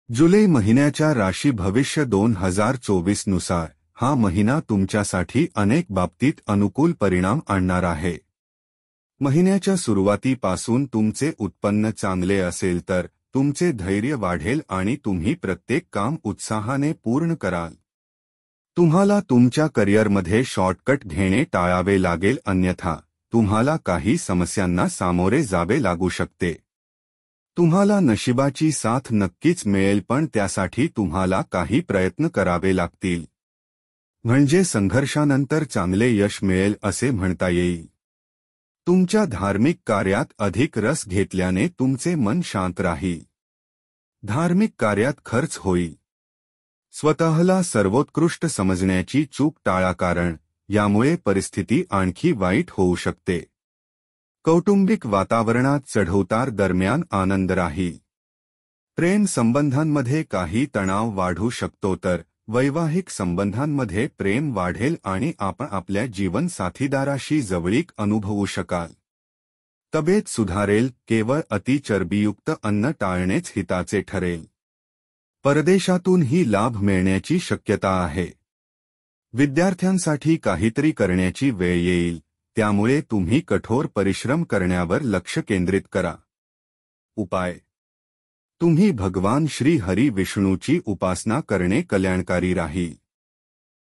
जुलै महिन्याच्या राशी भविष्य 2024 नुसार हा महिना तुमच्यासाठी अनेक बाबतीत अनुकूल परिणाम आणणार आहे। महिन्याच्या सुरुवातीपासून तुमचे उत्पन्न चांगले असेल तर तुमचे धैर्य वाढेल आणि तुम्ही प्रत्येक काम उत्साहाने पूर्ण कराल। तुम्हाला तुमच्या करिअरमध्ये शॉर्टकट घेणे टाळावे लागेल, अन्यथा तुम्हाला काही समस्यांना सामोरे जावे लागू शकते। तुम्हाला नशिबाची साथ नक्कीच मिळेल, पण त्यासाठी तुम्हाला काही प्रयत्न करावे लागतील। म्हणजे संघर्षानंतर चांगले यश मिळेल असे म्हणता येईल। तुमच्या धार्मिक कार्यात अधिक रस घेतल्याने तुमचे मन शांत राहील। धार्मिक कार्यात खर्च होईल। स्वतःला सर्वोत्कृष्ट समजण्याची चूक टाळा, कारण यामुळे परिस्थिती आणखी वाईट होऊ शकते। कौटुंबिक वातावरणात चढउतार दरम्यान आनंद राहील। प्रेम संबंधांमध्ये काही तणाव वाढू शकतो, तर वैवाहिक संबंधांमध्ये प्रेम वाढेल आणि आपण आपल्या जीवन साथीदाराशी जवळीक अनुभवू शकाल। तब्येत सुधारेल, केवळ अति चरबीयुक्त अन्न टाळणेच हिताचे ठरेल। परदेशातूनही लाभ मिळण्याची शक्यता आहे। विद्यार्थ्यांसाठी काहीतरी करण्याची वेळ येईल, त्यामुळे तुम्ही कठोर परिश्रम करण्यावर लक्ष केंद्रित करा। उपाय: तुम्ही भगवान श्री हरी विष्णूची उपासना करणे कल्याणकारी राहील।